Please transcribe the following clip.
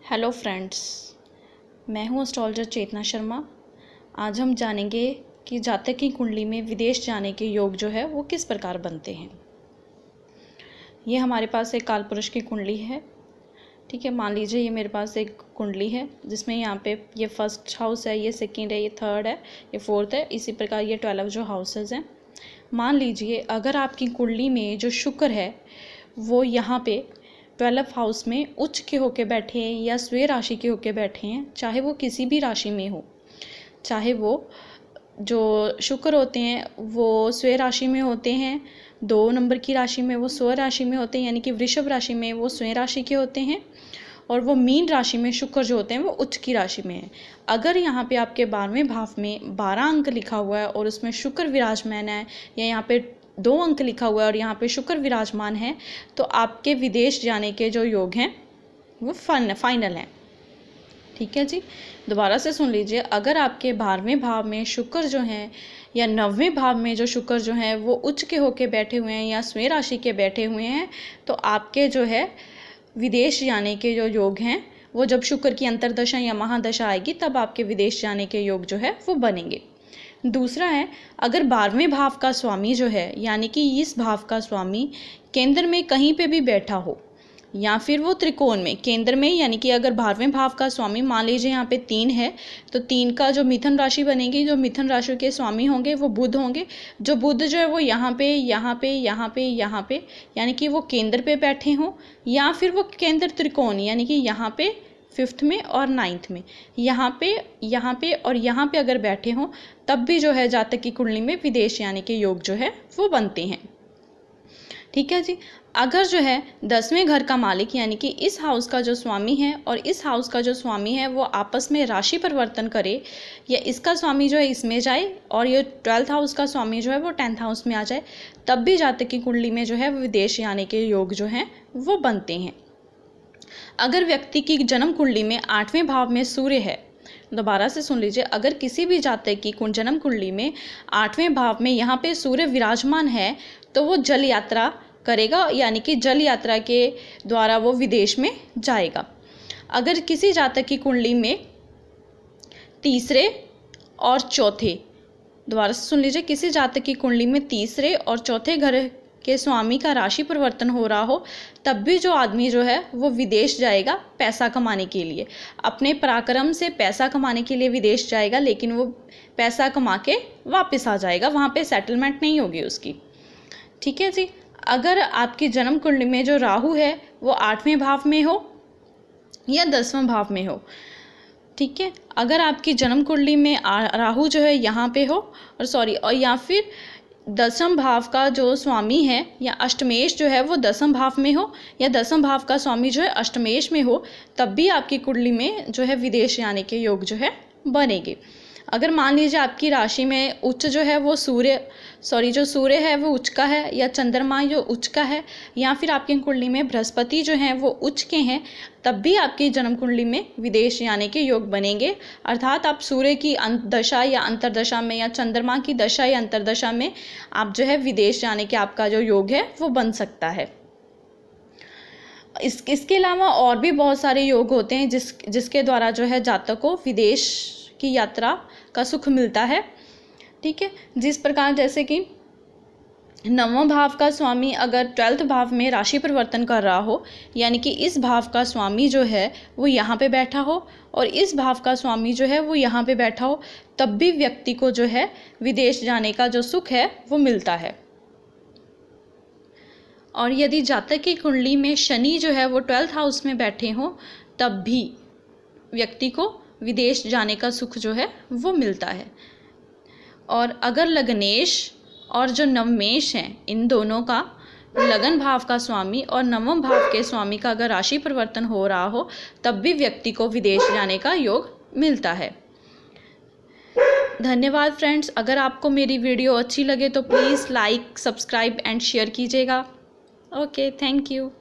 Hello friends, मैं हूँ astrologer चेतना शर्मा। आज हम जानेंगे कि जातक की कुंडली में विदेश जाने के योग जो है वो किस प्रकार बनते हैं। ये हमारे पास एक काल पुरुष की कुंडली है। ठीक है, मान लीजिए ये मेरे पास एक कुंडली है जिसमें यहाँ पे ये फर्स्ट हाउस है, ये सेकंड है, ये थर्ड है, ये फोर्थ है, इसी प्रकार ये 12 जो हाउसेज हैं। मान लीजिए अगर आपकी कुंडली में जो शुक्र है वो यहाँ पे 12 हाउस में उच्च के होके बैठे हैं या स्वयं राशि के होके बैठे हैं, चाहे वो किसी भी राशि में हो, चाहे वो जो शुक्र होते हैं वो स्वयं राशि में होते हैं, 2 नंबर की राशि में वो स्वयं राशि में होते हैं, यानी कि वृषभ राशि में वो स्वयं राशि के होते हैं, और वो मीन राशि में शुक्र जो होते हैं वो उच्च की राशि में है। अगर यहाँ पे आपके 12वें भाव में 12 अंक लिखा हुआ है और उसमें शुक्र विराजमान है, या यहाँ पे 2 अंक लिखा हुआ है और यहाँ पे शुक्र विराजमान है, तो आपके विदेश जाने के जो योग हैं वो फाइनल हैं। ठीक है जी, दोबारा से सुन लीजिए। अगर आपके 12वें भाव में शुक्र जो हैं या 9वें भाव में जो शुक्र जो हैं वो उच्च के होके बैठे हुए हैं या स्वयं राशि के बैठे हुए हैं, तो आपके जो है विदेश जाने के जो योग हैं वो जब शुक्र की अंतर्दशा या महादशा आएगी तब आपके विदेश जाने के योग जो है वो बनेंगे। दूसरा है, अगर 12वें भाव का स्वामी जो है, यानी कि इस भाव का स्वामी केंद्र में कहीं पे भी बैठा हो या फिर वो त्रिकोण में केंद्र में, यानी कि अगर 12वें भाव का स्वामी मान लीजिए यहाँ पे 3 है, तो 3 का जो मिथुन राशि बनेगी, जो मिथुन राशि के स्वामी होंगे वो बुध होंगे। जो बुध जो है वो यहाँ पे यहाँ पे यहाँ पे यहाँ पे, यानी कि वो केंद्र पे बैठे हों, या फिर वो केंद्र त्रिकोण यानी कि यहाँ पे 5th में और 9th में, यहाँ पे और यहाँ पे अगर बैठे हों, तब भी जो है जातक की कुंडली में विदेश यानी के योग जो है वो बनते हैं। ठीक है जी। अगर जो है 10वें घर का मालिक यानी कि इस हाउस का जो स्वामी है और इस हाउस का जो स्वामी है वो आपस में राशि परिवर्तन करे, या इसका स्वामी जो है इसमें जाए और ये 12th हाउस का स्वामी जो है वो 10th हाउस में आ जाए, तब भी जातक की कुंडली में जो है विदेश यानी के योग जो हैं वो बनते हैं। अगर व्यक्ति की जन्म कुंडली में 8वें भाव में सूर्य है, दोबारा से सुन लीजिए, अगर किसी भी जातक की जन्म कुंडली में 8वें भाव में यहाँ पे सूर्य विराजमान है तो वो जल यात्रा करेगा, यानी कि जल यात्रा के द्वारा वो विदेश में जाएगा। अगर किसी जातक की कुंडली में तीसरे और चौथे, दोबारा से सुन लीजिए, किसी जातक की कुंडली में तीसरे और चौथे घर के स्वामी का राशि परिवर्तन हो रहा हो, तब भी जो आदमी जो है वो विदेश जाएगा पैसा कमाने के लिए, अपने पराक्रम से पैसा कमाने के लिए विदेश जाएगा, लेकिन वो पैसा कमा के वापस आ जाएगा, वहाँ पे सेटलमेंट नहीं होगी उसकी। ठीक है जी। अगर आपकी जन्म कुंडली में जो राहु है वो 8वें भाव में हो या 10वें भाव में हो, ठीक है, अगर आपकी जन्म कुंडली में राहु जो है यहाँ पे हो और या फिर 10वें भाव का जो स्वामी है या अष्टमेश जो है वो 10वें भाव में हो, या 10वें भाव का स्वामी जो है अष्टमेश में हो, तब भी आपकी कुंडली में जो है विदेश जाने के योग जो है बनेंगे। अगर मान लीजिए आपकी राशि में उच्च जो है वो जो सूर्य है वो उच्च का है, या चंद्रमा जो उच्च का है, या फिर आपकी कुंडली में बृहस्पति जो हैं वो उच्च के हैं, तब भी आपकी जन्म कुंडली में विदेश जाने के योग बनेंगे। अर्थात आप सूर्य की दशा या अंतरदशा में या चंद्रमा की दशा या अंतरदशा में आप जो है विदेश जाने के आपका जो योग है वो बन सकता है। इसके अलावा और भी बहुत सारे योग होते हैं जिसके द्वारा जो है जातक को विदेश की यात्रा का सुख मिलता है। ठीक है, जिस प्रकार जैसे कि 9वां भाव का स्वामी अगर 12th भाव में राशि परिवर्तन कर रहा हो, यानी कि इस भाव का स्वामी जो है वो यहाँ पे बैठा हो और इस भाव का स्वामी जो है वो यहाँ पे बैठा हो, तब भी व्यक्ति को जो है विदेश जाने का जो सुख है वो मिलता है। और यदि जातक की कुंडली में शनि जो है वो 12th हाउस में बैठे हों, तब भी व्यक्ति को विदेश जाने का सुख जो है वो मिलता है। और अगर लग्नेश और जो नवमेश हैं, इन दोनों का लगन भाव का स्वामी और 9वें भाव के स्वामी का अगर राशि परिवर्तन हो रहा हो, तब भी व्यक्ति को विदेश जाने का योग मिलता है। धन्यवाद फ्रेंड्स। अगर आपको मेरी वीडियो अच्छी लगे तो please like, subscribe and share कीजिएगा। Okay, thank you.